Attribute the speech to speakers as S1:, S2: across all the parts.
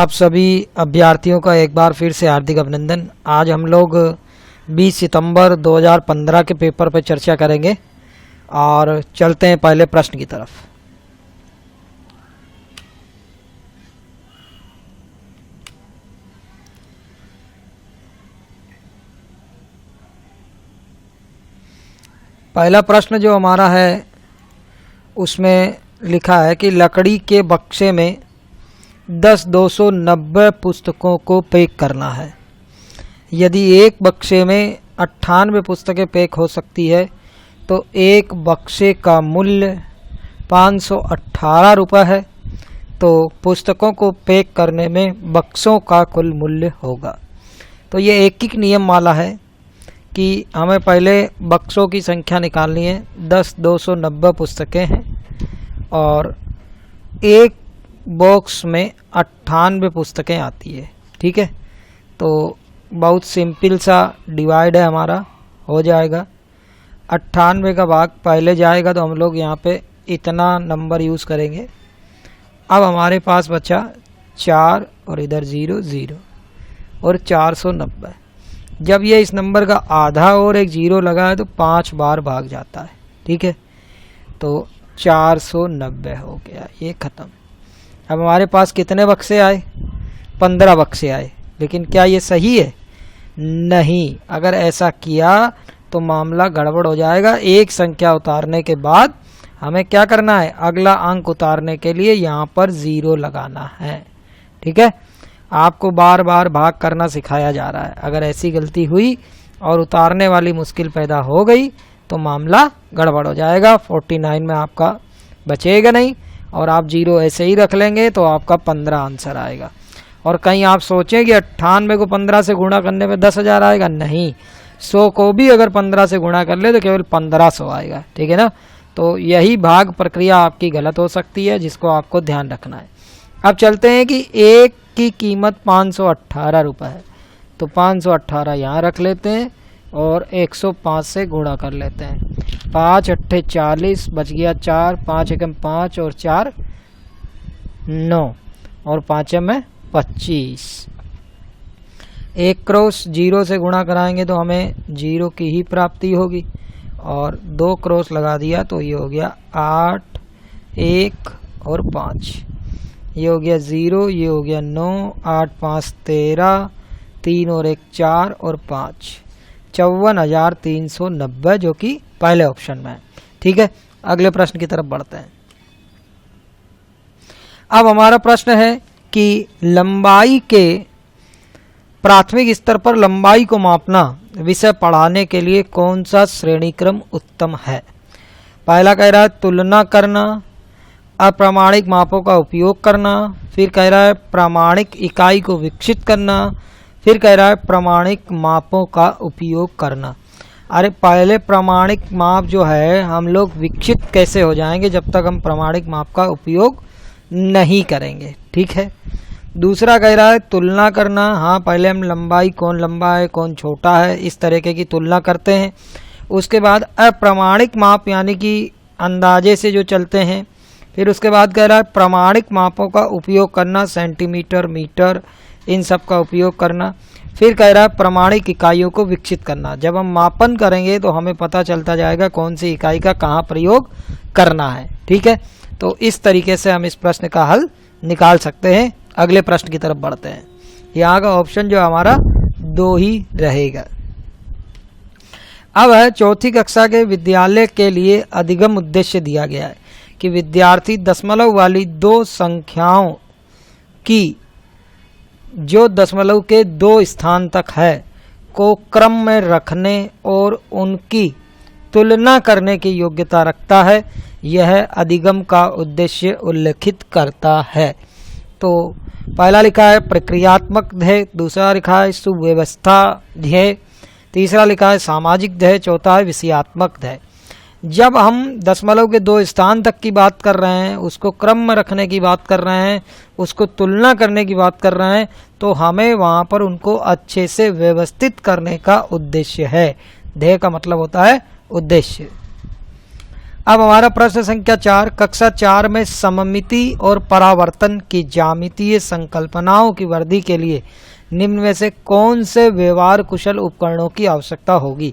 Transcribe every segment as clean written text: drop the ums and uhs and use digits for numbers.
S1: आप सभी अभ्यर्थियों का एक बार फिर से हार्दिक अभिनंदन। आज हम लोग 20 सितंबर 2015 के पेपर पर चर्चा करेंगे और चलते हैं पहले प्रश्न की तरफ। पहला प्रश्न जो हमारा है उसमें लिखा है कि लकड़ी के बक्से में 290 पुस्तकों को पैक करना है। यदि एक बक्से में 98 पुस्तकें पैक हो सकती है तो एक बक्से का मूल्य 518 रुपये है। तो पुस्तकों को पैक करने में बक्सों का कुल मूल्य होगा। तो ये एक नियम वाला है कि हमें पहले बक्सों की संख्या निकालनी है। 290 पुस्तकें हैं और एक बॉक्स में 98 पुस्तकें आती है। ठीक है, तो बहुत सिंपल सा डिवाइड है हमारा, हो जाएगा। 98 का भाग पहले जाएगा तो हम लोग यहाँ पे इतना नंबर यूज़ करेंगे। अब हमारे पास बचा 4 और इधर 0 0 और 490। जब ये इस नंबर का आधा और एक 0 लगा है तो 5 बार भाग जाता है। ठीक है, तो 490 हो गया, ये ख़त्म। अब हमारे पास कितने बक्से आए? 15 बक्से आए। लेकिन क्या ये सही है? नहीं। अगर ऐसा किया तो मामला गड़बड़ हो जाएगा। एक संख्या उतारने के बाद हमें क्या करना है? अगला अंक उतारने के लिए यहाँ पर 0 लगाना है। ठीक है, आपको बार बार भाग करना सिखाया जा रहा है। अगर ऐसी गलती हुई और उतारने वाली मुश्किल पैदा हो गई तो मामला गड़बड़ हो जाएगा। 49 में आपका बचेगा नहीं और आप 0 ऐसे ही रख लेंगे तो आपका 15 आंसर आएगा। और कहीं आप सोचें कि 98 को 15 से गुणा करने पे 10,000 आएगा। नहीं, 100 को भी अगर 15 से गुणा कर ले तो केवल 1500 आएगा। ठीक है ना, तो यही भाग प्रक्रिया आपकी गलत हो सकती है, जिसको आपको ध्यान रखना है। अब चलते हैं कि एक की कीमत 518 रुपये है तो 518 यहाँ रख लेते हैं और 105 से गुणा कर लेते हैं। 5 अट्ठे 40, बच गया 4, 5 एकम 5 और 4 9 और 5 में 25। एक क्रॉस 0 से गुणा कराएंगे तो हमें 0 की ही प्राप्ति होगी और 2 क्रॉस लगा दिया तो ये हो गया 8, 1 और 5। ये हो गया 0, ये हो गया 9, 8 5 13, 3 और 1 4 और 5 54,390 जो कि पहले ऑप्शन में है। ठीक है, अगले प्रश्न की तरफ बढ़ते हैं। अब हमारा प्रश्न है कि लंबाई के प्राथमिक स्तर पर लंबाई को मापना विषय पढ़ाने के लिए कौन सा श्रेणीक्रम उत्तम है? पहला कह रहा है तुलना करना, अप्रामाणिक मापों का उपयोग करना, फिर कह रहा है प्रामाणिक इकाई को विकसित करना, फिर कह रहा है प्रामाणिक मापों का उपयोग करना। अरे पहले प्रामाणिक माप जो है हम लोग विकसित कैसे हो जाएंगे जब तक हम प्रामाणिक माप का उपयोग नहीं करेंगे। ठीक है, दूसरा कह रहा है तुलना करना। हाँ, पहले हम लंबाई, कौन लंबा है कौन छोटा है, इस तरीके की तुलना करते हैं। उसके बाद अप्रामाणिक माप यानी कि अंदाजे से जो चलते हैं। फिर उसके बाद कह रहा है प्रामाणिक मापों का उपयोग करना, सेंटीमीटर, मीटर, इन सब का उपयोग करना। फिर कह रहा है प्रामाणिक इकाइयों को विकसित करना। जब हम मापन करेंगे तो हमें पता चलता जाएगा कौन सी इकाई का कहाँ प्रयोग करना है। ठीक है, तो इस तरीके से हम इस प्रश्न का हल निकाल सकते हैं। अगले प्रश्न की तरफ बढ़ते हैं। यहाँ का ऑप्शन जो हमारा 2 ही रहेगा। अब है चौथी कक्षा के विद्यालय के लिए अधिगम उद्देश्य दिया गया है कि विद्यार्थी दशमलव वाली 2 संख्याओं की जो दशमलव के 2 स्थान तक है को क्रम में रखने और उनकी तुलना करने की योग्यता रखता है। यह अधिगम का उद्देश्य उल्लेखित करता है। तो पहला लिखा है प्रक्रियात्मक ध्येय, दूसरा लिखा है सुव्यवस्था ध्येय, तीसरा लिखा है सामाजिक ध्येय, चौथा है विषयात्मक ध्येय। जब हम दशमलव के 2 स्थान तक की बात कर रहे हैं, उसको क्रम में रखने की बात कर रहे हैं, उसको तुलना करने की बात कर रहे हैं, तो हमें वहाँ पर उनको अच्छे से व्यवस्थित करने का उद्देश्य है। ध्येय का मतलब होता है उद्देश्य। अब हमारा प्रश्न संख्या 4, कक्षा 4 में सममिति और परावर्तन की ज्यामितीय संकल्पनाओं की वृद्धि के लिए निम्न में से कौन से व्यवहार कुशल उपकरणों की आवश्यकता होगी।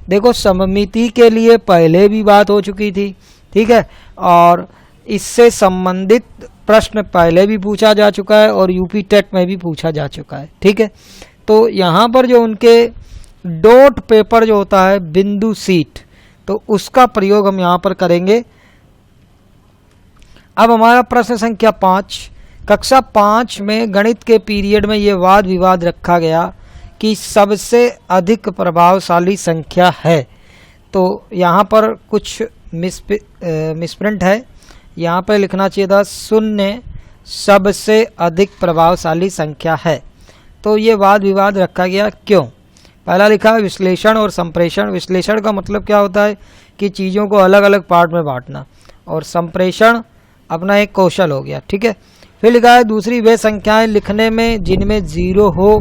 S1: देखो सममिति के लिए पहले भी बात हो चुकी थी, ठीक है, और इससे संबंधित प्रश्न पहले भी पूछा जा चुका है और यूपी टेट में भी पूछा जा चुका है, ठीक है। तो यहाँ पर जो उनके डॉट पेपर जो होता है बिंदु सीट, तो उसका प्रयोग हम यहाँ पर करेंगे। अब हमारा प्रश्न संख्या 5, कक्षा 5 में गणित के पीरियड में ये वाद विवाद रखा गया कि सबसे अधिक प्रभावशाली संख्या है। तो यहाँ पर कुछ मिसप्रिंट है, यहाँ पर लिखना चाहिए था 0 सबसे अधिक प्रभावशाली संख्या है। तो ये वाद विवाद रखा गया क्यों? पहला लिखा है विश्लेषण और संप्रेषण। विश्लेषण का मतलब क्या होता है कि चीज़ों को अलग अलग पार्ट में बांटना, और संप्रेषण अपना एक कौशल हो गया, ठीक है। फिर लिखा है दूसरी वे संख्याएं लिखने में जिनमें 0 हो,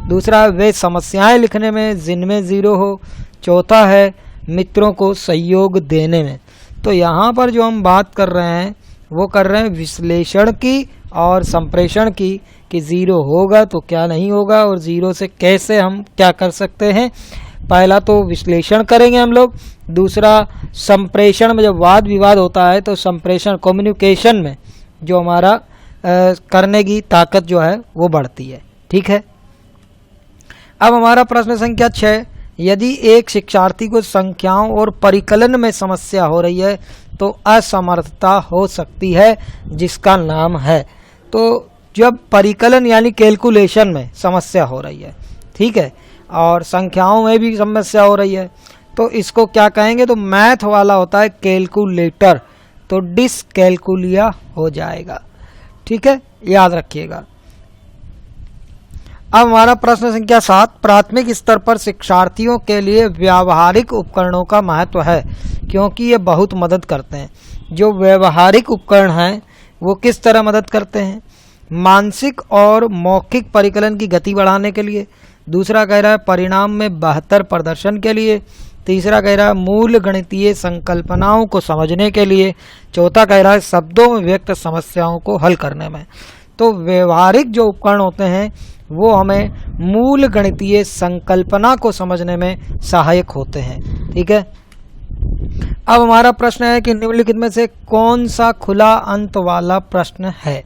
S1: दूसरा वे समस्याएं लिखने में जिनमें 0 हो, चौथा है मित्रों को सहयोग देने में। तो यहाँ पर जो हम बात कर रहे हैं वो कर रहे हैं विश्लेषण की और संप्रेषण की, कि 0 होगा तो क्या नहीं होगा और 0 से कैसे हम क्या कर सकते हैं। पहला तो विश्लेषण करेंगे हम लोग, दूसरा संप्रेषण में जब वाद विवाद होता है तो संप्रेषण कम्युनिकेशन में जो हमारा करने की ताकत जो है वो बढ़ती है, ठीक है। अब हमारा प्रश्न संख्या 6, यदि एक शिक्षार्थी को संख्याओं और परिकलन में समस्या हो रही है तो असमर्थता हो सकती है जिसका नाम है। तो जब परिकलन यानी कैलकुलेशन में समस्या हो रही है, ठीक है, और संख्याओं में भी समस्या हो रही है, तो इसको क्या कहेंगे? तो मैथ वाला होता है कैलकुलेटर, तो डिसकैलकुलिया हो जाएगा, ठीक है, याद रखिएगा। अब हमारा प्रश्न संख्या 7, प्राथमिक स्तर पर शिक्षार्थियों के लिए व्यावहारिक उपकरणों का महत्व है क्योंकि ये बहुत मदद करते हैं। जो व्यावहारिक उपकरण हैं वो किस तरह मदद करते हैं? मानसिक और मौखिक परिकलन की गति बढ़ाने के लिए, दूसरा कह रहा है परिणाम में बेहतर प्रदर्शन के लिए, तीसरा कह रहा है मूल गणितीय संकल्पनाओं को समझने के लिए, चौथा कह रहा है शब्दों में व्यक्त समस्याओं को हल करने में। तो व्यवहारिक जो उपकरण होते हैं वो हमें मूल गणितीय संकल्पना को समझने में सहायक होते हैं, ठीक है। अब हमारा प्रश्न है कि निम्नलिखित में से कौन सा खुला अंत वाला प्रश्न है?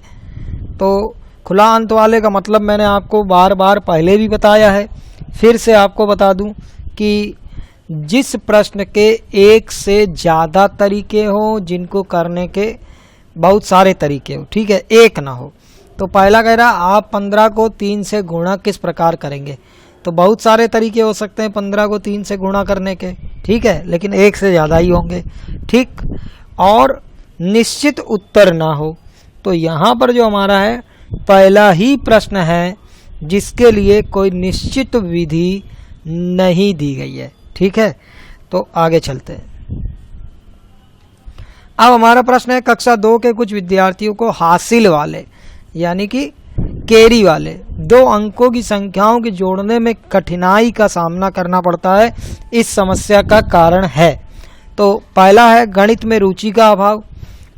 S1: तो खुला अंत वाले का मतलब मैंने आपको बार बार पहले भी बताया है, फिर से आपको बता दूं कि जिस प्रश्न के एक से ज़्यादा तरीके हो, जिनको करने के बहुत सारे तरीके हो, ठीक है, एक ना हो। तो पहला कह रहा आप 15 को 3 से गुणा किस प्रकार करेंगे? तो बहुत सारे तरीके हो सकते हैं 15 को 3 से गुणा करने के, ठीक है, लेकिन एक से ज़्यादा ही होंगे, ठीक, और निश्चित उत्तर ना हो। तो यहाँ पर जो हमारा है पहला ही प्रश्न है जिसके लिए कोई निश्चित विधि नहीं दी गई है, ठीक है। तो आगे चलते हैं। अब हमारा प्रश्न है कक्षा 2 के कुछ विद्यार्थियों को हासिल वाले यानी कि कैरी वाले 2 अंकों की संख्याओं के जोड़ने में कठिनाई का सामना करना पड़ता है, इस समस्या का कारण है। तो पहला है गणित में रुचि का अभाव,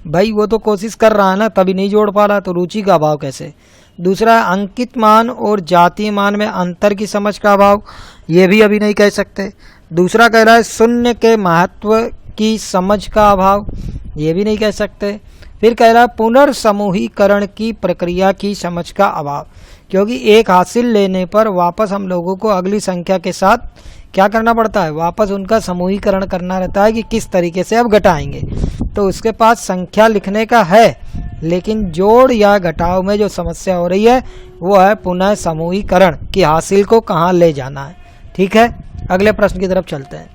S1: भाई वो तो कोशिश कर रहा है ना, तभी नहीं जोड़ पा रहा, तो रुचि का अभाव कैसे? दूसरा है अंकित मान और जातीय मान में अंतर की समझ का अभाव, ये भी अभी नहीं कह सकते। दूसरा कह रहा है शून्य के महत्व की समझ का अभाव, ये भी नहीं कह सकते। फिर कह रहा है पुनर्समूहीकरण की प्रक्रिया की समझ का अभाव, क्योंकि एक हासिल लेने पर वापस हम लोगों को अगली संख्या के साथ क्या करना पड़ता है? वापस उनका समूहीकरण करना रहता है कि किस तरीके से अब घटाएंगे। तो उसके पास संख्या लिखने का है, लेकिन जोड़ या घटाव में जो समस्या हो रही है वो है पुनः समूहीकरण कि हासिल को कहाँ ले जाना है, ठीक है। अगले प्रश्न की तरफ चलते हैं।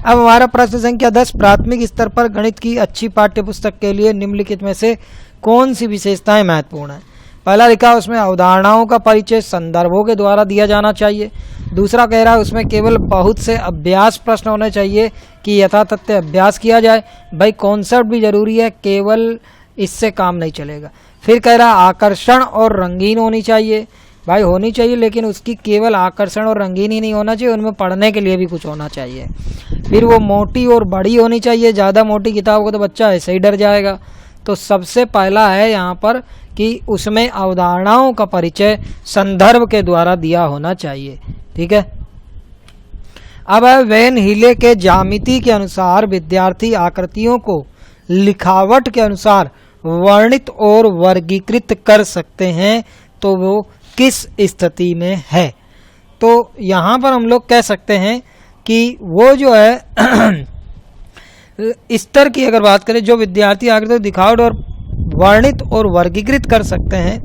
S1: अब हमारा प्रश्न संख्या 10, प्राथमिक स्तर पर गणित की अच्छी पाठ्यपुस्तक के लिए निम्नलिखित में से कौन सी विशेषताएं महत्वपूर्ण है? पहला लिखा उसमें अवधारणाओं का परिचय संदर्भों के द्वारा दिया जाना चाहिए। दूसरा कह रहा है उसमें केवल बहुत से अभ्यास प्रश्न होने चाहिए कि यथातथ्य अभ्यास किया जाए, भाई कॉन्सेप्ट भी जरूरी है, केवल इससे काम नहीं चलेगा। फिर कह रहा आकर्षण और रंगीन होनी चाहिए। भाई होनी चाहिए, लेकिन उसकी केवल आकर्षण और रंगीन ही नहीं होना चाहिए, उनमें पढ़ने के लिए भी कुछ होना चाहिए। फिर वो मोटी और बड़ी होनी चाहिए, ज़्यादा मोटी किताब को तो बच्चा ऐसे ही डर जाएगा। तो सबसे पहला है यहाँ पर कि उसमें अवधारणाओं का परिचय संदर्भ के द्वारा दिया होना चाहिए। ठीक है। अब वैन हीले के ज्यामिति के अनुसार विद्यार्थी आकृतियों को लिखावट के अनुसार वर्णित और वर्गीकृत कर सकते हैं, तो वो किस स्थिति में है। तो यहाँ पर हम लोग कह सकते हैं कि वो जो है स्तर की अगर बात करें, जो विद्यार्थी आकृति दिखावट और वर्णित और वर्गीकृत कर सकते हैं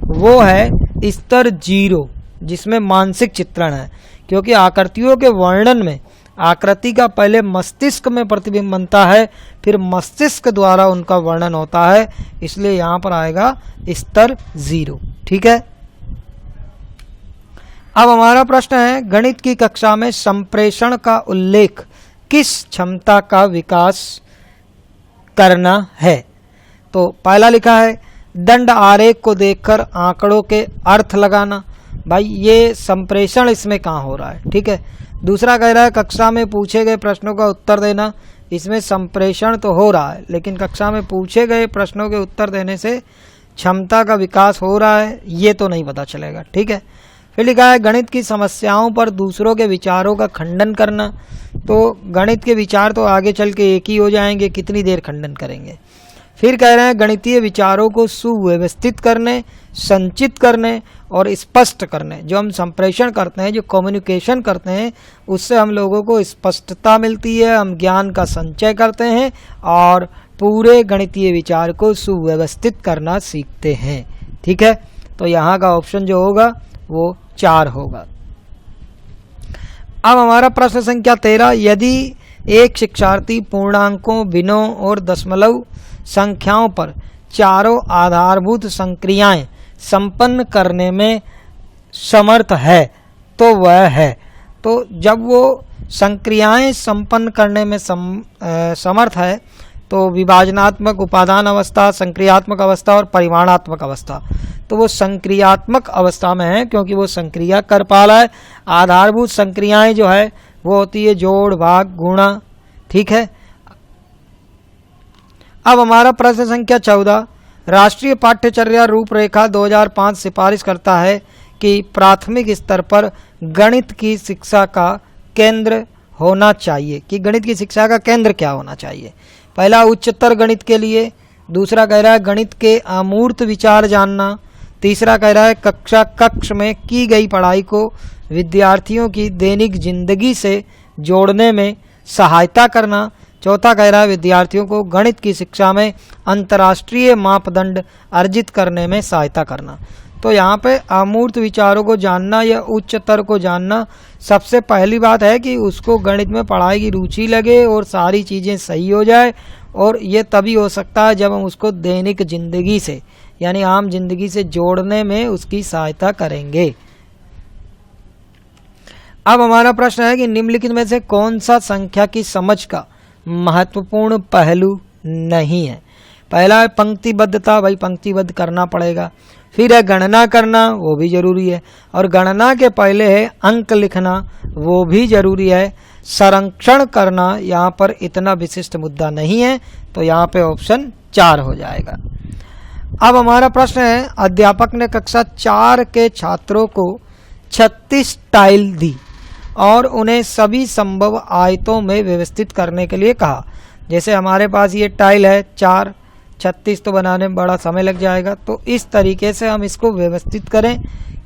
S1: वो है स्तर 0, जिसमें मानसिक चित्रण है। क्योंकि आकृतियों के वर्णन में आकृति का पहले मस्तिष्क में प्रतिबिंब बनता है, फिर मस्तिष्क द्वारा उनका वर्णन होता है, इसलिए यहाँ पर आएगा स्तर 0। ठीक है। अब हमारा प्रश्न है, गणित की कक्षा में संप्रेषण का उल्लेख किस क्षमता का विकास करना है। तो पहला लिखा है दंड आरेख को देखकर आंकड़ों के अर्थ लगाना। भाई ये संप्रेषण इसमें कहाँ हो रहा है। ठीक है। दूसरा कह रहा है कक्षा में पूछे गए प्रश्नों का उत्तर देना। इसमें संप्रेषण तो हो रहा है, लेकिन कक्षा में पूछे गए प्रश्नों के उत्तर देने से क्षमता का विकास हो रहा है, ये तो नहीं पता चलेगा। ठीक है। फिर लिखा है गणित की समस्याओं पर दूसरों के विचारों का खंडन करना। तो गणित के विचार तो आगे चल के एक ही हो जाएंगे, कितनी देर खंडन करेंगे। फिर कह रहे हैं गणितीय विचारों को सुव्यवस्थित करने, संचित करने और स्पष्ट करने। जो हम संप्रेषण करते हैं, जो कम्युनिकेशन करते हैं, उससे हम लोगों को स्पष्टता मिलती है, हम ज्ञान का संचय करते हैं और पूरे गणितीय विचार को सुव्यवस्थित करना सीखते हैं। ठीक है। तो यहाँ का ऑप्शन जो होगा वो 4 होगा। अब हमारा प्रश्न संख्या 13, यदि एक शिक्षार्थी पूर्णांकों, भिन्नों और दशमलव संख्याओं पर चारों आधारभूत संक्रियाएं संपन्न करने में समर्थ है तो वह है। तो जब वो संक्रियाएं संपन्न करने में समर्थ है तो विभाजनात्मक, उपादान अवस्था, संक्रियात्मक अवस्था और परिमाणात्मक अवस्था, तो वो संक्रियात्मक अवस्था में है क्योंकि वो संक्रिया कर पा रहा है। आधारभूत संक्रियाएं जो है वो होती है जोड़, भाग, गुणा। ठीक है। अब हमारा प्रश्न संख्या 14, राष्ट्रीय पाठ्यचर्या रूपरेखा 2005 सिफारिश करता है कि प्राथमिक स्तर पर गणित की शिक्षा का केंद्र होना चाहिए, कि गणित की शिक्षा का केंद्र क्या होना चाहिए। पहला उच्चतर गणित के लिए, दूसरा कह रहा है गणित के अमूर्त विचार जानना, तीसरा कह रहा है कक्ष में की गई पढ़ाई को विद्यार्थियों की दैनिक जिंदगी से जोड़ने में सहायता करना, चौथा कह रहा है विद्यार्थियों को गणित की शिक्षा में अंतर्राष्ट्रीय मापदंड अर्जित करने में सहायता करना। तो यहाँ पे अमूर्त विचारों को जानना या उच्चतर को जानना, सबसे पहली बात है कि उसको गणित में पढ़ाई की रुचि लगे और सारी चीज़ें सही हो जाए, और ये तभी हो सकता है जब हम उसको दैनिक जिंदगी से यानी आम जिंदगी से जोड़ने में उसकी सहायता करेंगे। अब हमारा प्रश्न है कि निम्नलिखित में से कौन सा संख्या की समझ का महत्वपूर्ण पहलू नहीं है। पहला है पंक्तिबद्धता, भाई पंक्तिबद्ध करना पड़ेगा। फिर है गणना करना, वो भी जरूरी है, और गणना के पहले है अंक लिखना, वो भी जरूरी है। संरक्षण करना यहाँ पर इतना विशिष्ट मुद्दा नहीं है, तो यहाँ पे ऑप्शन 4 हो जाएगा। अब हमारा प्रश्न है, अध्यापक ने कक्षा 4 के छात्रों को 36 टाइल दी और उन्हें सभी संभव आयतों में व्यवस्थित करने के लिए कहा। जैसे हमारे पास ये टाइल है 4, 36 तो बनाने में बड़ा समय लग जाएगा, तो इस तरीके से हम इसको व्यवस्थित करें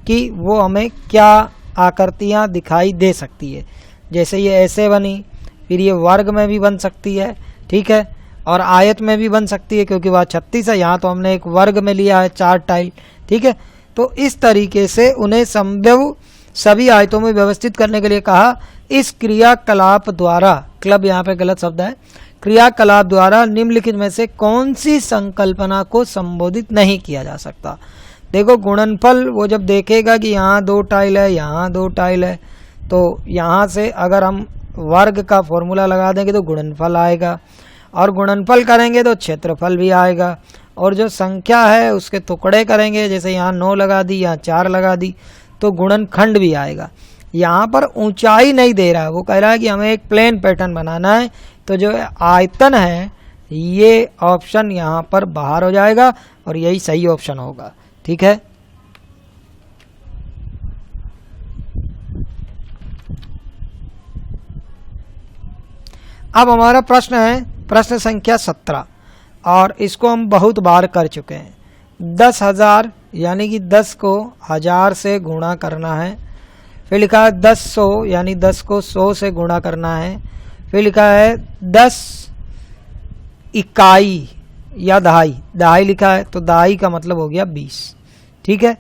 S1: कि वो हमें क्या आकृतियाँ दिखाई दे सकती है। जैसे ये ऐसे बनी, फिर ये वर्ग में भी बन सकती है, ठीक है, और आयत में भी बन सकती है क्योंकि वह 36 है, यहाँ तो हमने एक वर्ग में लिया है 4 टाइल, ठीक है। तो इस तरीके से उन्हें संभव सभी आयतों में व्यवस्थित करने के लिए कहा। इस क्रियाकलाप द्वारा, क्लब यहाँ पे गलत शब्द है, क्रियाकलाप द्वारा निम्नलिखित में से कौन सी संकल्पना को संबोधित नहीं किया जा सकता। देखो गुणनफल वो जब देखेगा कि यहाँ 2 टाइल है, यहाँ 2 टाइल है, तो यहाँ से अगर हम वर्ग का फॉर्मूला लगा देंगे तो गुणनफल आएगा, और गुणनफल करेंगे तो क्षेत्रफल भी आएगा, और जो संख्या है उसके टुकड़े करेंगे, जैसे यहाँ 9 लगा दी, यहाँ 4 लगा दी, तो गुणनखंड भी आएगा। यहाँ पर ऊंचाई नहीं दे रहा है, वो कह रहा है कि हमें एक प्लेन पैटर्न बनाना है, तो जो आयतन है ये ऑप्शन यहाँ पर बाहर हो जाएगा और यही सही ऑप्शन होगा। ठीक है, अब हमारा प्रश्न है प्रश्न संख्या 17 और इसको हम बहुत बार कर चुके हैं। 10,000 यानी कि 10 को 1000 से गुणा करना है। फिर लिखा है 10,100 यानी 10 को 100 से गुणा करना है। फिर लिखा है 10 इकाई या दहाई, दहाई लिखा है तो दहाई का मतलब हो गया 20। ठीक है,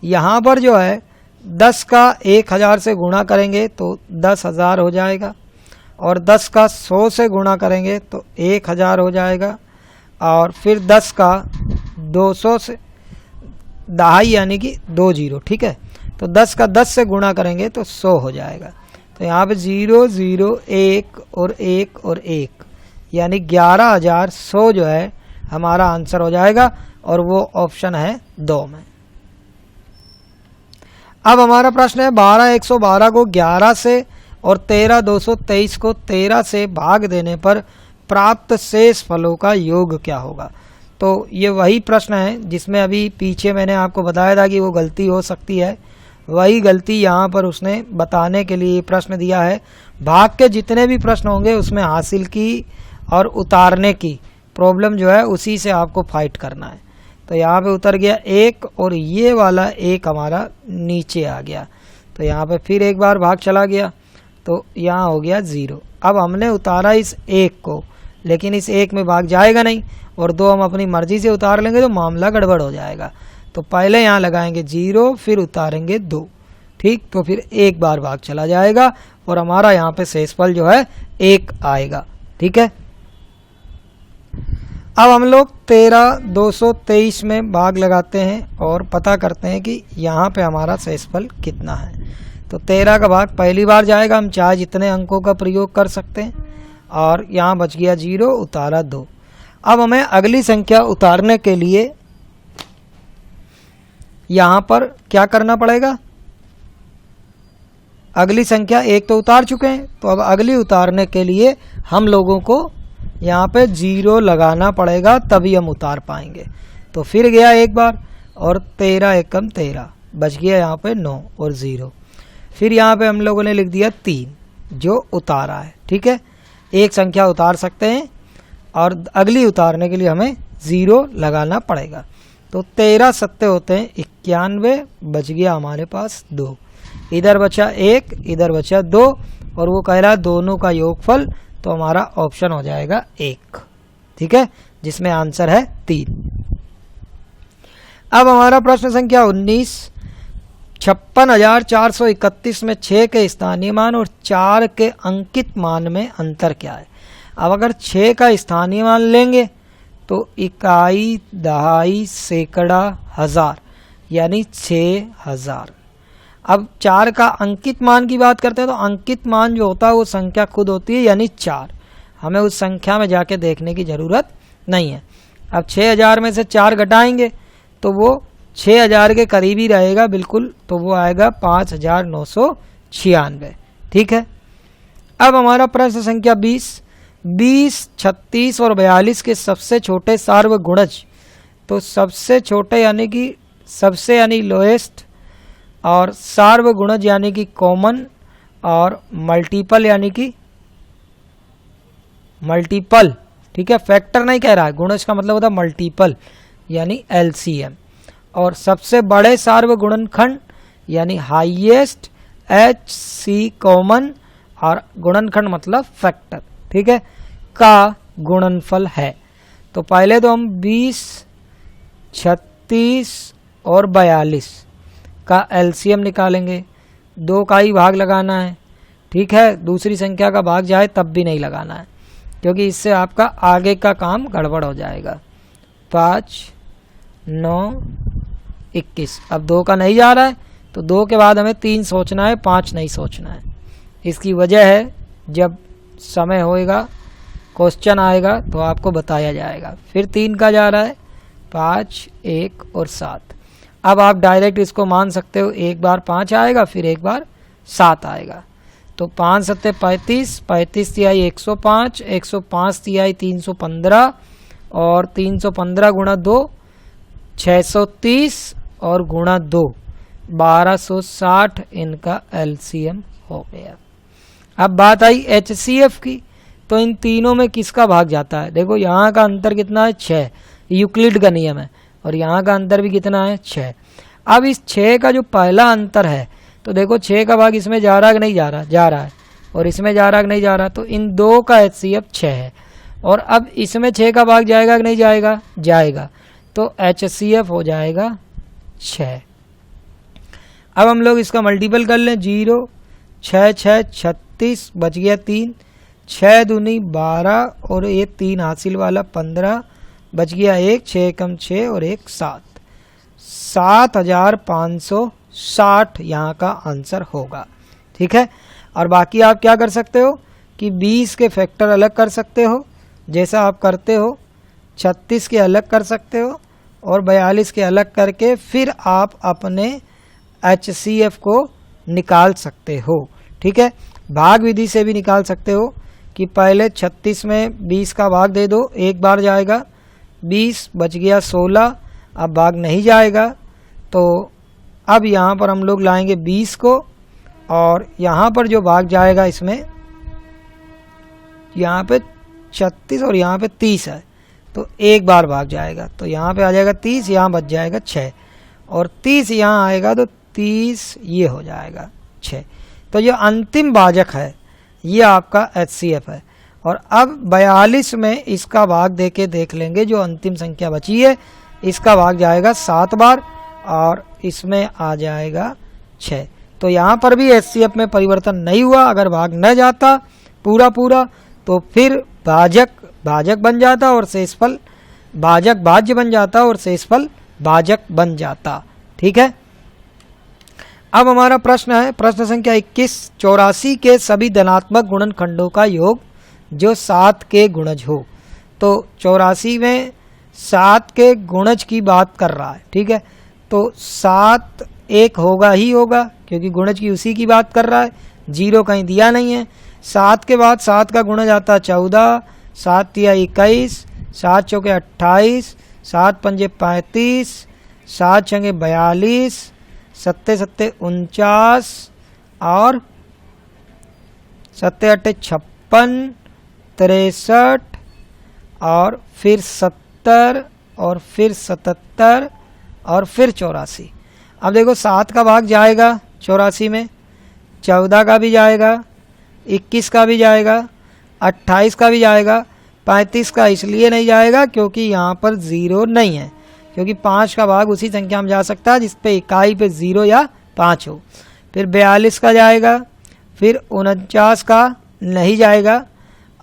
S1: यहाँ पर जो है 10 का 1000 से गुणा करेंगे तो 10,000 हो जाएगा, और 10 का 100 से गुणा करेंगे तो 1000 हो जाएगा, और फिर 10 का 200 से दहाई यानी कि 2 जीरो। ठीक है, तो 10 का 10 से गुणा करेंगे तो 100 हो जाएगा। तो यहाँ पे 0 0 1 और 1 और 1 यानी 11,100 जो है हमारा आंसर हो जाएगा, और वो ऑप्शन है 2 में। अब हमारा प्रश्न है 12,112 को 11 से और 13,223 को 13 से भाग देने पर प्राप्त शेष फलों का योग क्या होगा। तो ये वही प्रश्न है जिसमें अभी पीछे मैंने आपको बताया था कि वो गलती हो सकती है, वही गलती यहाँ पर उसने बताने के लिए प्रश्न दिया है। भाग के जितने भी प्रश्न होंगे उसमें हासिल की और उतारने की प्रॉब्लम जो है उसी से आपको फाइट करना है। तो यहाँ पे उतर गया 1 और ये वाला 1 हमारा नीचे आ गया, तो यहाँ पे फिर एक बार भाग चला गया तो यहाँ हो गया 0। अब हमने उतारा इस 1 को, लेकिन इस 1 में भाग जाएगा नहीं, और 2 हम अपनी मर्जी से उतार लेंगे तो मामला गड़बड़ हो जाएगा। तो पहले यहाँ लगाएंगे 0, फिर उतारेंगे 2। ठीक, तो फिर एक बार भाग चला जाएगा और हमारा यहाँ पे शेषफल जो है 1 आएगा। ठीक है, अब हम लोग 13,223 में भाग लगाते हैं और पता करते हैं कि यहाँ पे हमारा शेषफल कितना है। तो 13 का भाग पहली बार जाएगा, हम चाहे जितने अंकों का प्रयोग कर सकते हैं, और यहाँ बच गया 0, उतारा 2। अब हमें अगली संख्या उतारने के लिए यहाँ पर क्या करना पड़ेगा, अगली संख्या 1 तो उतार चुके हैं, तो अब अगली उतारने के लिए हम लोगों को यहाँ पे 0 लगाना पड़ेगा, तभी हम उतार पाएंगे। तो फिर गया एक बार, और 13 एकम 13, बच गया यहाँ पे 9 और 0। फिर यहाँ पे हम लोगों ने लिख दिया 3 जो उतारा है। ठीक है, एक संख्या उतार सकते हैं और अगली उतारने के लिए हमें 0 लगाना पड़ेगा। तो 13 सत्ते होते हैं 91, बच गया हमारे पास 2, इधर बचा 1, इधर बचा 2, और वो कह रहा है दोनों का योगफल, तो हमारा ऑप्शन हो जाएगा 1। ठीक है, जिसमें आंसर है 3। अब हमारा प्रश्न संख्या 19, 56,431 में 6 के स्थानीय मान और 4 के अंकित मान में अंतर क्या है। अब अगर 6 का स्थानीय मान लेंगे तो इकाई, दहाई, सैकड़ा, हजार यानी 6000। अब 4 का अंकित मान की बात करते हैं तो अंकित मान जो होता है वो संख्या खुद होती है यानी 4, हमें उस संख्या में जाके देखने की ज़रूरत नहीं है। अब 6000 में से 4 घटाएंगे तो वो 6000 के करीब ही रहेगा बिल्कुल, तो वो आएगा 5996। ठीक है, अब हमारा प्रश्न संख्या 20, 36 और 42 के सबसे छोटे सार्वगुणज, तो सबसे छोटे यानी कि सबसे यानी लोएस्ट, और सार्वगुणज यानी कि कॉमन, और मल्टीपल यानी कि मल्टीपल। ठीक है, फैक्टर नहीं कह रहा है, गुणज का मतलब होता है मल्टीपल यानी एलसीएम। और सबसे बड़े सार्वगुणनखंड यानी हाईएस्ट, HC कॉमन, और गुणनखंड मतलब फैक्टर। ठीक है, का गुणनफल है। तो पहले तो हम 20, 36 और 42 का एलसीएम निकालेंगे, 2 का ही भाग लगाना है। ठीक है, दूसरी संख्या का भाग जाए तब भी नहीं लगाना है, क्योंकि इससे आपका आगे का काम गड़बड़ हो जाएगा। 5, 9, 21। अब 2 का नहीं जा रहा है तो 2 के बाद हमें 3 सोचना है, 5 नहीं सोचना है। इसकी वजह है जब समय होएगा, क्वेश्चन आएगा तो आपको बताया जाएगा। फिर 3 का जा रहा है 5, 1 और 7। अब आप डायरेक्ट इसको मान सकते हो, एक बार 5 आएगा फिर एक बार 7 आएगा। तो 5 सत्ते 35, 35 तिहाई 105, 105 तिहाई 315 और 315 गुणा 2 630 और गुणा 2 1260 इनका एलसीएम हो गया। अब बात आई एचसीएफ की, तो इन तीनों में किसका भाग जाता है? देखो यहाँ का अंतर कितना है 6, यूक्लिड का नियम है, और यहाँ का अंतर भी कितना है 6। अब इस 6 का जो पहला अंतर है, तो देखो 6 का भाग इसमें जा रहा है कि नहीं जा रहा? जा रहा है। और इसमें जा रहा है कि नहीं जा रहा? तो इन दो का एचसीएफ 6 है। और अब इसमें 6 का भाग जाएगा कि नहीं जाएगा? जाएगा। तो एचसीएफ हो जाएगा 6। अब हम लोग इसका मल्टीपल कर लें, 0 6 6 36 बच गया 3, 6 दूनी 12 और ये 3 हासिल वाला 15 बच गया 1, 6 कम 6 और 1 7, 7560 यहाँ का आंसर होगा। ठीक है। और बाकी आप क्या कर सकते हो कि 20 के फैक्टर अलग कर सकते हो, जैसा आप करते हो, 36 के अलग कर सकते हो और 42 के अलग करके फिर आप अपने एचसीएफ को निकाल सकते हो। ठीक है। भाग विधि से भी निकाल सकते हो कि पहले 36 में 20 का भाग दे दो, एक बार जाएगा, 20 बच गया 16, अब भाग नहीं जाएगा। तो अब यहाँ पर हम लोग लाएंगे 20 को, और यहाँ पर जो भाग जाएगा इसमें, यहाँ पे 36 और यहाँ पे 30 है, तो एक बार भाग जाएगा, तो यहाँ पे आ जाएगा 30, यहाँ बच जाएगा 6 और 30 यहाँ आएगा, तो 30 ये हो जाएगा 6। तो ये अंतिम भाजक है, ये आपका एचसीएफ है। और अब 42 में इसका भाग देके देख लेंगे, जो अंतिम संख्या बची है इसका भाग जाएगा 7 बार और इसमें आ जाएगा 6। तो यहाँ पर भी एचसीएफ में परिवर्तन नहीं हुआ। अगर भाग न जाता पूरा पूरा तो फिर भाजक भाजक बन जाता और शेषफल भाजक भाज्य बन जाता और शेषफल भाजक बन जाता। ठीक है। अब हमारा प्रश्न है, प्रश्न संख्या 21, 84 के सभी धनात्मक गुणनखंडों का योग जो 7 के गुणज हो। तो 84 में 7 के गुणज की बात कर रहा है। ठीक है। तो 7 एक होगा ही होगा, क्योंकि गुणज की उसी की बात कर रहा है, 0 कहीं दिया नहीं है। 7 के बाद 7 का गुणज आता है 14, 7 तिया 21, 7 चौके 28, 7 पंजे 35, 7 छंगे 42, 7 सत्ते 49 और 7 अट्ठे 56, 63 और फिर 70 और फिर 77 और फिर 84। अब देखो 7 का भाग जाएगा 84 में, 14 का भी जाएगा, 21 का भी जाएगा, 28 का भी जाएगा, 35 का इसलिए नहीं जाएगा क्योंकि यहाँ पर 0 नहीं है, क्योंकि 5 का भाग उसी संख्या में जा सकता है जिस पे इकाई पे 0 या 5 हो। फिर 42 का जाएगा, फिर 49 का नहीं जाएगा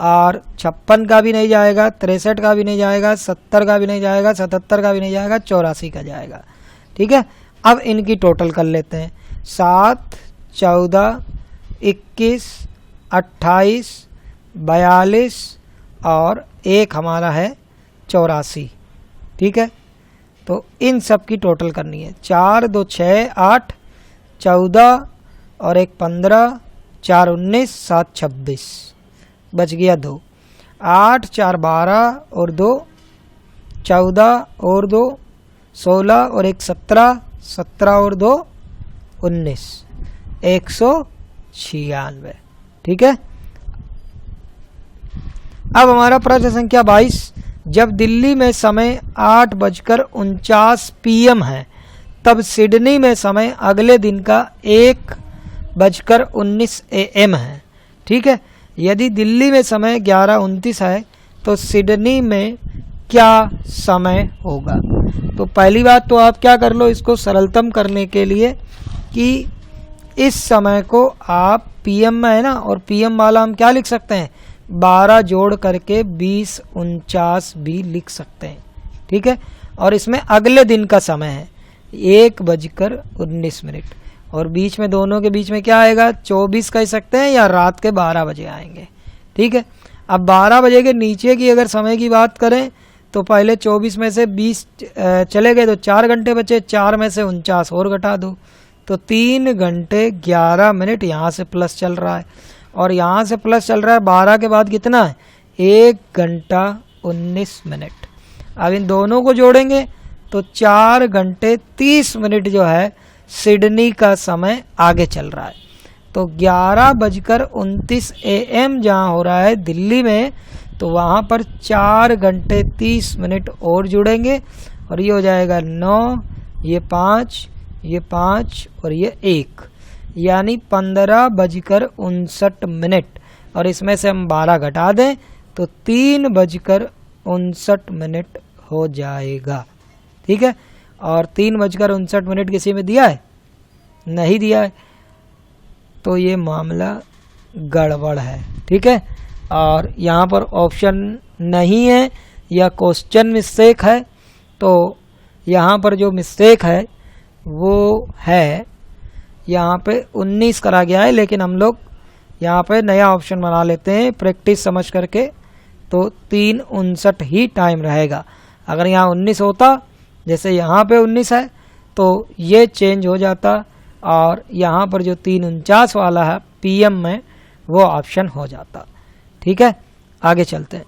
S1: और 56 का भी नहीं जाएगा, 63 का भी नहीं जाएगा, 70 का भी नहीं जाएगा, 77 का भी नहीं जाएगा, 84 का जाएगा। ठीक है। अब इनकी टोटल कर लेते हैं, 7, 14, 21, 28, 42 और एक हमारा है 84। ठीक है। तो इन सब की टोटल करनी है, 4 2 6 8, 14 और एक 15, 4 19, 7 26, बच गया 2, 8 4 12 और 2 14 और 2 16 और एक 17, 17 और 2 19, 196। ठीक है। अब हमारा प्रश्न संख्या 22, जब दिल्ली में समय 8:49 PM है, तब सिडनी में समय अगले दिन का 1:19 AM है। ठीक है। यदि दिल्ली में समय 11:29 है तो सिडनी में क्या समय होगा? तो पहली बात तो आप क्या कर लो, इसको सरलतम करने के लिए कि इस समय को आप PM में है ना, और PM वाला हम क्या लिख सकते हैं, 12 जोड़ करके 20:49 भी लिख सकते हैं। ठीक है। और इसमें अगले दिन का समय है 1:19 और बीच में दोनों के बीच में क्या आएगा, 24 कह सकते हैं या रात के 12 बजे आएंगे। ठीक है। अब 12 बजे के नीचे की अगर समय की बात करें तो पहले 24 में से 20 चले गए तो 4 घंटे बचे, 4 में से 49 और घटा दो तो 3 घंटे 11 मिनट यहाँ से प्लस चल रहा है, और यहाँ से प्लस चल रहा है 12 के बाद कितना है 1 घंटा 19 मिनट। अब इन दोनों को जोड़ेंगे तो 4 घंटे 30 मिनट जो है सिडनी का समय आगे चल रहा है। तो 11:29 AM जहाँ हो रहा है दिल्ली में, तो वहाँ पर 4 घंटे 30 मिनट और जुड़ेंगे और ये हो जाएगा 9, ये 5, ये 5 और ये 1, यानी 15:59 मिनट, और इसमें से हम 12 घटा दें तो 3:59 मिनट हो जाएगा। ठीक है, और 3:59 मिनट किसी में दिया है? नहीं दिया है, तो ये मामला गड़बड़ है। ठीक है, और यहाँ पर ऑप्शन नहीं है या क्वेश्चन मिस्टेक है, तो यहाँ पर जो मिस्टेक है वो है यहाँ पे 19 करा गया है, लेकिन हम लोग यहाँ पे नया ऑप्शन बना लेते हैं प्रैक्टिस समझ करके, तो 3:59 ही टाइम रहेगा। अगर यहाँ 19 होता, जैसे यहाँ पे 19 है, तो ये चेंज हो जाता और यहाँ पर जो 3:49 वाला है PM में वो ऑप्शन हो जाता। ठीक है, आगे चलते हैं।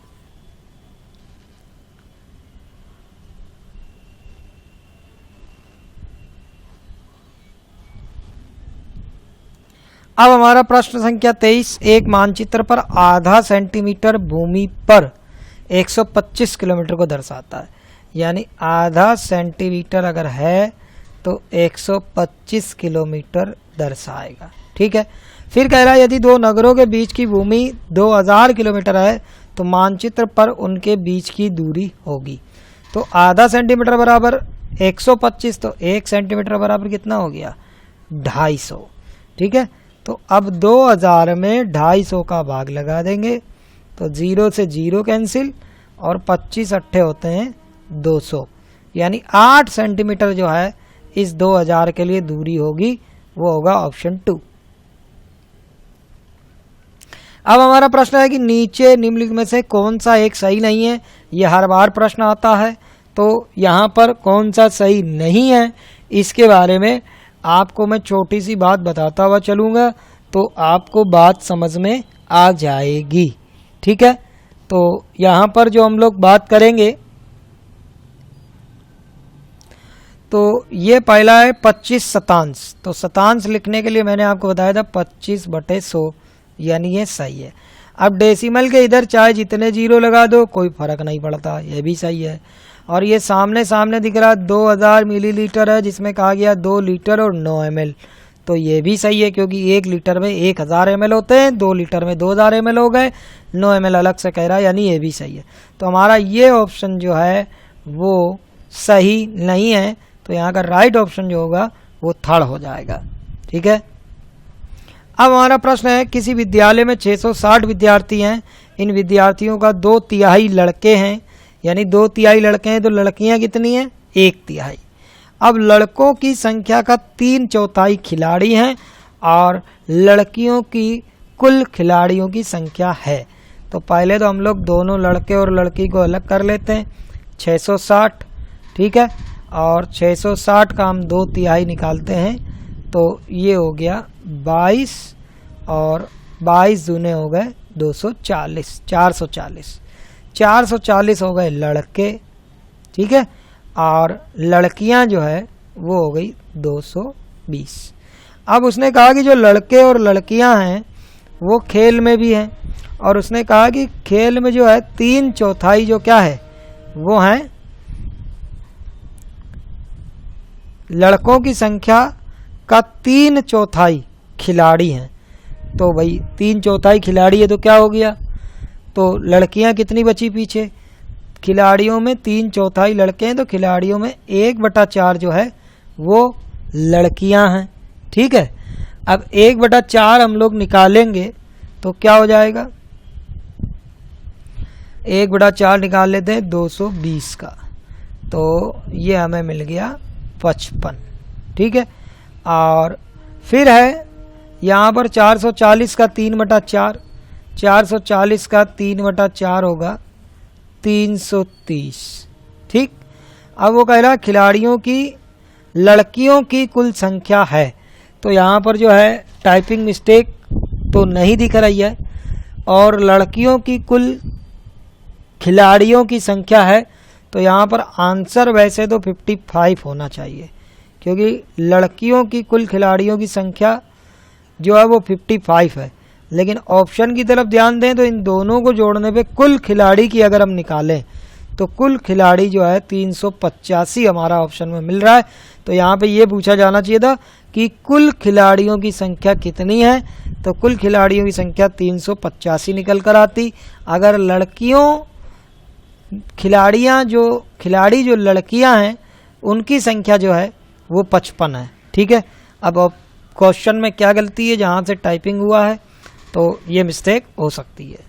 S1: अब हमारा प्रश्न संख्या 23, एक मानचित्र पर आधा सेंटीमीटर भूमि पर 125 किलोमीटर को दर्शाता है, यानी आधा सेंटीमीटर अगर है तो 125 किलोमीटर दर्शाएगा। ठीक है, फिर कह रहा है यदि दो नगरों के बीच की भूमि 2000 किलोमीटर है तो मानचित्र पर उनके बीच की दूरी होगी। तो आधा सेंटीमीटर बराबर 125, तो 1 सेंटीमीटर बराबर कितना हो गया 250। ठीक है, तो अब 2000 में 250 का भाग लगा देंगे तो 0 से 0 कैंसिल और 25 अट्ठे होते हैं 200, यानी 8 सेंटीमीटर जो है इस 2000 के लिए दूरी होगी, वो होगा ऑप्शन 2। अब हमारा प्रश्न है कि नीचे निम्नलिखित में से कौन सा एक सही नहीं है। यह हर बार प्रश्न आता है, तो यहाँ पर कौन सा सही नहीं है इसके बारे में आपको मैं छोटी सी बात बताता हुआ चलूँगा, तो आपको बात समझ में आ जाएगी। ठीक है, तो यहाँ पर जो हम लोग बात करेंगे, तो ये पहला है 25 शतांश। तो शतांश लिखने के लिए मैंने आपको बताया था 25/100, यानी ये सही है। अब डेसिमल के इधर चाहे जितने जीरो लगा दो कोई फर्क नहीं पड़ता, ये भी सही है। और ये सामने सामने दिख रहा 2000 मिलीलीटर है, जिसमें कहा गया 2 लीटर और 9 ml, तो ये भी सही है क्योंकि 1 लीटर में 1000 ml होते हैं, 2 लीटर में 2000 ml हो गए, 9 ml अलग से कह रहा है, यानी ये भी सही है। तो हमारा ये ऑप्शन जो है वो सही नहीं है, तो यहाँ का राइट ऑप्शन जो होगा वो थर्ड हो जाएगा। ठीक है, अब हमारा प्रश्न है किसी विद्यालय में 660 विद्यार्थी हैं, इन विद्यार्थियों का 2/3 लड़के हैं, यानी 2/3 लड़के हैं, तो लड़कियां कितनी हैं 1/3। अब लड़कों की संख्या का 3/4 खिलाड़ी हैं और लड़कियों की कुल खिलाड़ियों की संख्या है। तो पहले तो हम लोग दोनों लड़के और लड़की को अलग कर लेते हैं, 660। ठीक है, और 660 का हम 2/3 निकालते हैं, तो ये हो गया 22 और 22 दूने हो गए 240, 440, 440 हो गए लड़के। ठीक है, और लड़कियां जो है वो हो गई 220। अब उसने कहा कि जो लड़के और लड़कियां हैं वो खेल में भी हैं, और उसने कहा कि खेल में जो है 3/4 जो क्या है वो है लड़कों की संख्या का 3/4 खिलाड़ी हैं। तो भाई 3/4 खिलाड़ी है तो क्या हो गया, तो लड़कियां कितनी बची पीछे, खिलाड़ियों में 3/4 लड़के हैं, तो खिलाड़ियों में 1/4 जो है वो लड़कियां हैं। ठीक है, अब 1/4 हम लोग निकालेंगे तो क्या हो जाएगा, 1/4 निकाल लेते हैं 220 का, तो ये हमें मिल गया 55। ठीक है, और फिर है यहाँ पर 440 का 3/4, 440 का 3/4 होगा 330। ठीक, अब वो कह रहा खिलाड़ियों की लड़कियों की कुल संख्या है, तो यहाँ पर जो है टाइपिंग मिस्टेक तो नहीं दिख रही है, और लड़कियों की कुल खिलाड़ियों की संख्या है, तो यहाँ पर आंसर वैसे तो 55 होना चाहिए, क्योंकि लड़कियों की कुल खिलाड़ियों की संख्या जो है वो 55 है। लेकिन ऑप्शन की तरफ ध्यान दें तो इन दोनों को जोड़ने पे कुल खिलाड़ी की अगर हम निकालें तो कुल खिलाड़ी जो है 385 हमारा ऑप्शन में मिल रहा है। तो यहाँ पे ये पूछा जाना चाहिए था कि कुल खिलाड़ियों की संख्या कितनी है, तो कुल खिलाड़ियों की संख्या 385 निकल कर आती। अगर खिलाड़ी जो लड़कियां हैं उनकी संख्या जो है वो 55 है। ठीक है, अब क्वेश्चन में क्या गलती है, जहाँ से टाइपिंग हुआ है तो ये मिस्टेक हो सकती है।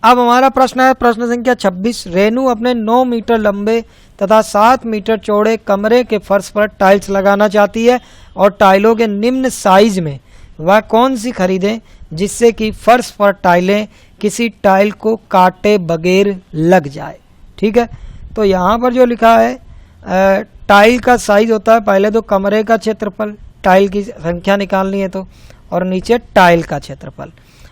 S1: अब हमारा प्रश्न है प्रश्न संख्या 26। रेनू अपने 9 मीटर लंबे तथा 7 मीटर चौड़े कमरे के फर्श पर टाइल्स लगाना चाहती है और टाइलों के निम्न साइज में वह कौन सी खरीदें जिससे कि फर्श पर टाइलें किसी टाइल को काटे बगैर लग जाए। ठीक है, तो यहाँ पर जो लिखा है टाइल का साइज होता है, पहले तो कमरे का क्षेत्रफल, टाइल की संख्या निकालनी है तो, और नीचे टाइल का क्षेत्रफल।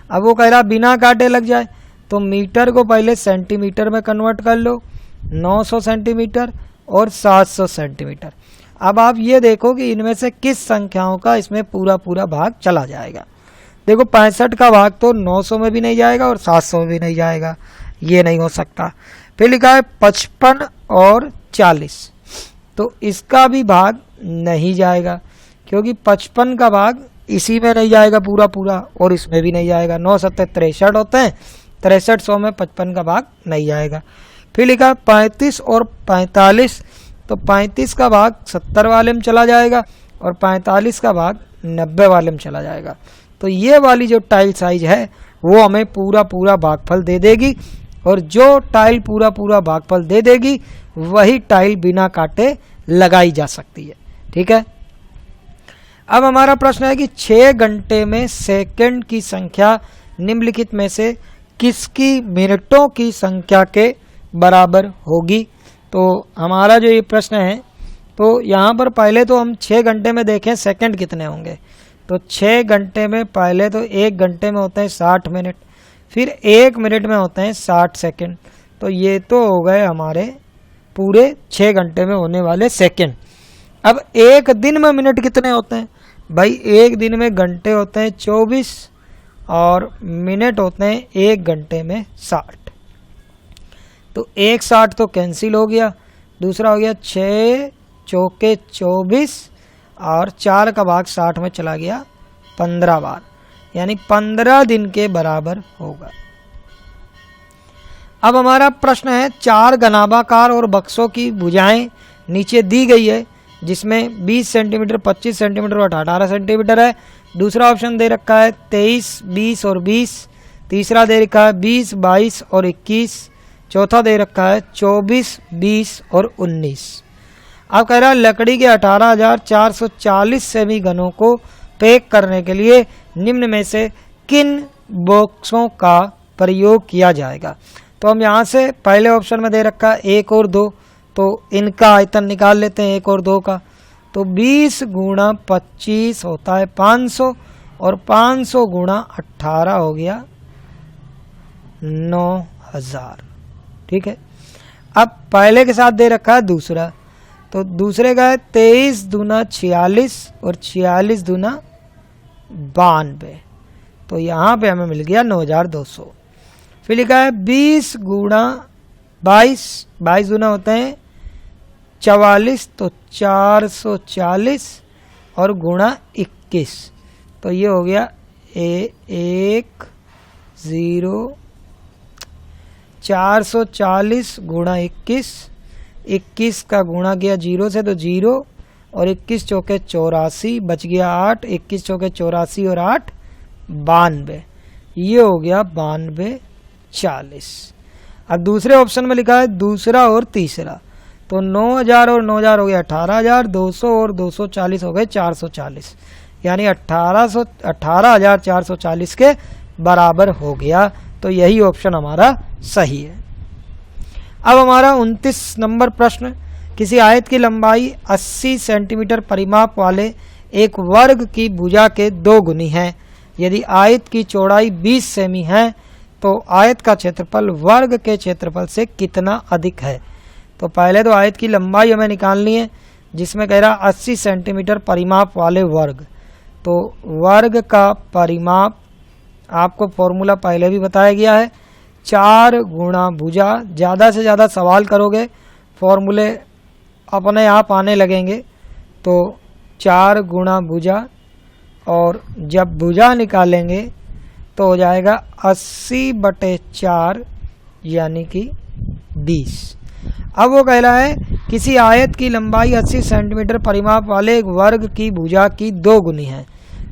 S1: अब वो कह रहा बिना काटे लग जाए, तो मीटर को पहले सेंटीमीटर में कन्वर्ट कर लो, 900 सेंटीमीटर और 700 सेंटीमीटर। अब आप ये देखो कि इनमें से किस संख्याओं का इसमें पूरा पूरा भाग चला जाएगा। देखो 65 का भाग तो 900 में भी नहीं जाएगा और 700 में भी नहीं जाएगा, ये नहीं हो सकता। फिर लिखा है 55 और 40, तो इसका भी भाग नहीं जाएगा, क्योंकि 55 का भाग इसी में नहीं जाएगा पूरा पूरा और इसमें भी नहीं जाएगा। 9 सत्ते 63 होते हैं, 6300 में 55 का भाग नहीं जाएगा। फिर लिखा 35 और 45, तो 35 का भाग 70 वाले में चला जाएगा और 45 का भाग 90 वाले में चला जाएगा। तो ये वाली जो टाइल साइज है वो हमें पूरा पूरा भागफल दे देगी, और जो टाइल पूरा पूरा भागफल दे देगी वही टाइल बिना काटे लगाई जा सकती है। ठीक है, अब हमारा प्रश्न है कि 6 घंटे में सेकंड की संख्या निम्नलिखित में से किसकी मिनटों की संख्या के बराबर होगी। तो हमारा जो ये प्रश्न है, तो यहाँ पर पहले तो हम 6 घंटे में देखें सेकंड कितने होंगे। तो 6 घंटे में पहले तो 1 घंटे में होते हैं 60 मिनट, फिर 1 मिनट में होते हैं 60 सेकंड। तो ये तो हो गए हमारे पूरे 6 घंटे में होने वाले सेकंड। अब एक दिन में मिनट कितने होते हैं भाई, एक दिन में घंटे होते हैं 24 और मिनट होते हैं 1 घंटे में 60। तो 1 60 तो कैंसिल हो गया, दूसरा हो गया 6 चौके 24 और 4 का भाग 60 में चला गया 15 बार, यानी 15 दिन के बराबर होगा। अब हमारा प्रश्न है 4 घनाभाकार और बक्सों की भुजाएं नीचे दी गई है, जिसमें 20 सेंटीमीटर, 25 सेंटीमीटर और 18 सेंटीमीटर है। दूसरा ऑप्शन दे रखा है 23, 20 और 20। तीसरा दे रखा है 20, 22 और 21। चौथा दे रखा है 24, 20 और 19। अब कह रहा है लकड़ी के 18,440 सेमी घनों को पैक करने के लिए निम्न में से किन बॉक्सों का प्रयोग किया जाएगा। तो हम यहाँ से पहले ऑप्शन में दे रखा है 1 और 2, तो इनका आयतन निकाल लेते हैं 1 और 2 का। तो 20 गुणा 25 होता है 500 और 500 गुणा 18 हो गया 9000। ठीक है, अब पहले के साथ दे रखा है दूसरा, तो दूसरे का है 23 दूना 46 और 46 दूना 92, तो यहाँ पे हमें मिल गया 9200। फिर लिखा है 20 गुणा 22, 22 दूना होते हैं 44, तो 440 और गुणा 21, तो ये हो गया 1 0। 440 गुणा 21, 21 का गुणा किया 0 से तो 0 और 21 चौके 84, बच गया 8, 21 चौके 84 और 8 92, ये हो गया 92 40। अब दूसरे ऑप्शन में लिखा है दूसरा और तीसरा, तो 9000 और 9000 हो गया 18000, 200 और 240 हो गए 440, यानी 18,440 के बराबर हो गया। तो यही ऑप्शन हमारा सही है। अब हमारा 29 नंबर प्रश्न, किसी आयत की लंबाई 80 सेंटीमीटर परिमाप वाले एक वर्ग की भुजा के 2 गुनी है। यदि आयत की चौड़ाई 20 सेमी है तो आयत का क्षेत्रफल वर्ग के क्षेत्रफल से कितना अधिक है। तो पहले तो आयत की लंबाई हमें निकालनी है, जिसमें कह रहा 80 सेंटीमीटर परिमाप वाले वर्ग। तो वर्ग का परिमाप आपको फॉर्मूला पहले भी बताया गया है, 4 गुणा भुजा। ज़्यादा से ज़्यादा सवाल करोगे फॉर्मूले अपने आप आने लगेंगे। तो 4 गुणा भुजा, और जब भुजा निकालेंगे तो हो जाएगा 80/4 यानी कि 20। अब वो कह रहा है किसी आयत की लंबाई 80 सेंटीमीटर परिमाप वाले एक वर्ग की भुजा की 2 गुनी है।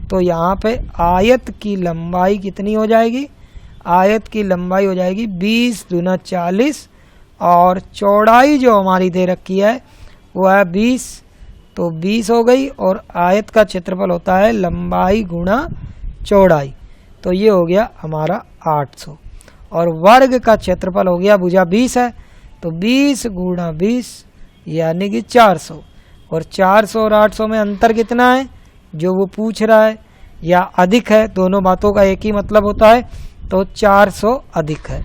S1: तो यहाँ पे आयत की लंबाई कितनी हो जाएगी, आयत की लंबाई हो जाएगी 20 दूना 40, और चौड़ाई जो हमारी दे रखी है वो है 20, तो 20 हो गई। और आयत का क्षेत्रफल होता है लंबाई गुणा चौड़ाई, तो ये हो गया हमारा 800। और वर्ग का क्षेत्रफल हो गया, भुजा 20 है तो 20 गुणा 20 यानी कि 400। और 400 और 800 में अंतर कितना है जो वो पूछ रहा है, या अधिक है, दोनों बातों का एक ही मतलब होता है, तो 400 अधिक है।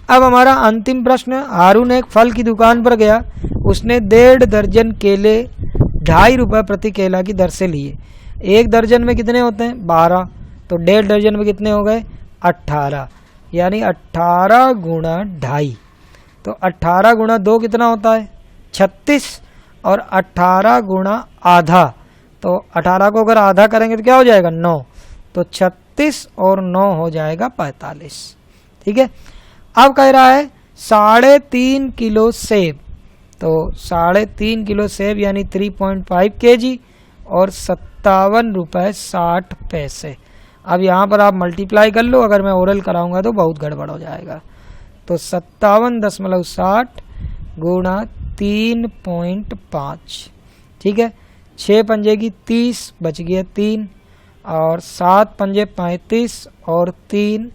S1: अब हमारा अंतिम प्रश्न, हारून एक फल की दुकान पर गया, उसने 1.5 दर्जन केले 2.5 रुपये प्रति केला की दर से लिए। 1 दर्जन में कितने होते हैं 12, तो 1.5 दर्जन में कितने हो गए 18, यानी 18 गुणा 2.5। तो 18 गुणा 2 कितना होता है 36, और 18 गुणा आधा, तो 18 को अगर आधा करेंगे तो क्या हो जाएगा 9, तो 36 और 9 हो जाएगा 45। ठीक है। अब कह रहा है 3.5 किलो सेब, तो 3.5 किलो सेब यानी 3.5 kg, और 57 रुपये 60 पैसे। अब यहाँ पर आप मल्टीप्लाई कर लो, अगर मैं ओरल कराऊंगा तो बहुत गड़बड़ हो जाएगा। तो 57.60 गुणा 3.5, ठीक है। 6 पंजे की 30 बच गया 3, और 7 पंजे 35, और 3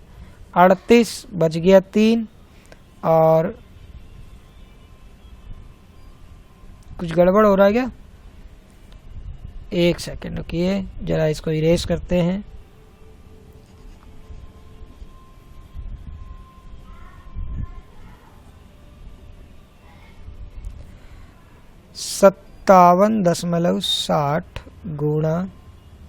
S1: 38 बच गया 3, और कुछ गड़बड़ हो रहा है क्या, 1 सेकेंड रुकिए, जरा इसको इरेज करते हैं। $57.60 गुणा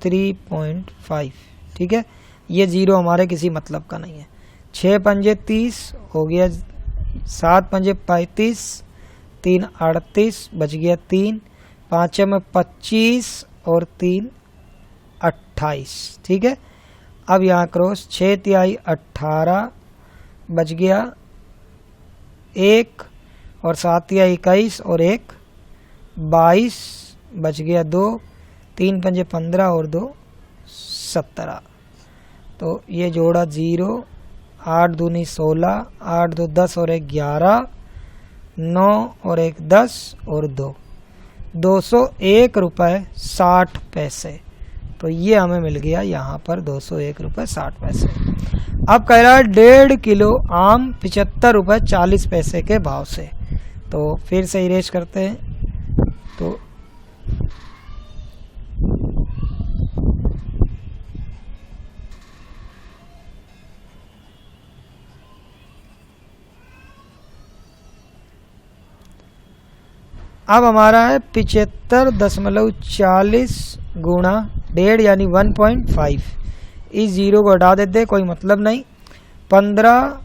S1: 3.5, ठीक है। ये जीरो हमारे किसी मतलब का नहीं है। 6 पंजे 30 हो गया, 7 पंजे 35, 3 38 बच गया 3, 5 में 25, और 3 28, ठीक है। अब यहाँ क्रॉस 6 तिहाई 18 बच गया 1, और 7 तिहाई 21, और 1 22 बच गया 2, 3 पंजे 15, और 2 17। तो ये जोड़ा 0, 8 दूनी 16, 8 2 10, और 1 11, 9 और 1 10, और 2 201 रुपये 60 पैसे। तो ये हमें मिल गया यहाँ पर 201 रुपये 60 पैसे। अब कह रहा है 1.5 किलो आम 75 रुपये 40 पैसे के भाव से। तो फिर से इरेज करते हैं। तो अब हमारा है 75.40 गुणा 1.5 यानी 1.5। इस जीरो को हटा देते, कोई मतलब नहीं। 15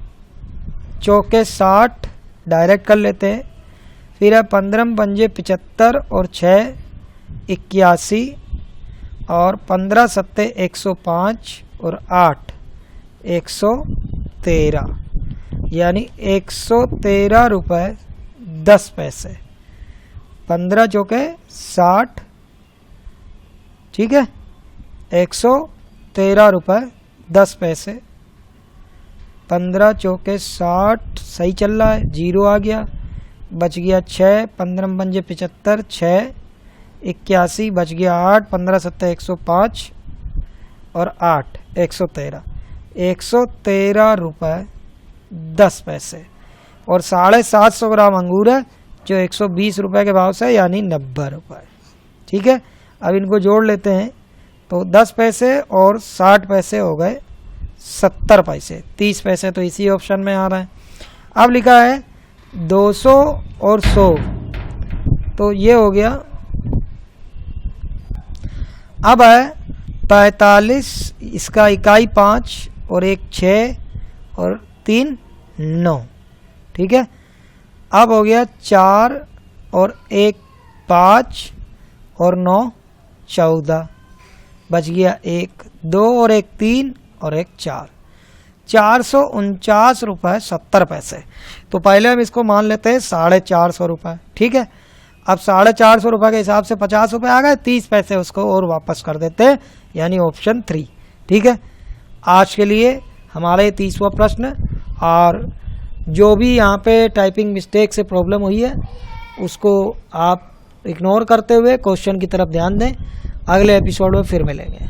S1: चौके 60 डायरेक्ट कर लेते हैं। फिर है 15 पंजे 75, और 6 81, और 15 सत्ते 105, और 8 113, यानी 113 रुपये 10 पैसे। 15 चौके 60, ठीक है, 113 रुपये 10 पैसे। 15 चौके 60 सही चल रहा है, जीरो आ गया, बच गया 6, 15 पंजे 75, 6 81 बच गया 8, 15 सत्ते 105, और 8 113 रुपये 10 पैसे। और 750 ग्राम अंगूर है जो 120 रुपये के भाव से, यानी 90 रुपये। ठीक है, अब इनको जोड़ लेते हैं तो 10 पैसे और 60 पैसे हो गए 70 पैसे, 30 पैसे तो इसी ऑप्शन में आ रहा है। अब लिखा है 200 और 100, तो ये हो गया। अब है 45, इसका इकाई 5 और 1 6 और 3 9। ठीक है, अब हो गया 4 और 1 5 और 9 14, बच गया 1 2 और 1 3 और 1 4, 449 रुपये 70 पैसे। तो पहले हम इसको मान लेते हैं 450 रुपये। ठीक है, अब 450 रुपये के हिसाब से 50 रुपये आ गए, 30 पैसे उसको और वापस कर देते हैं, यानी ऑप्शन 3। ठीक है, आज के लिए हमारा ये 30वां प्रश्न। और जो भी यहाँ पे टाइपिंग मिस्टेक से प्रॉब्लम हुई है उसको आप इग्नोर करते हुए क्वेश्चन की तरफ ध्यान दें। अगले एपिसोड में फिर मिलेंगे।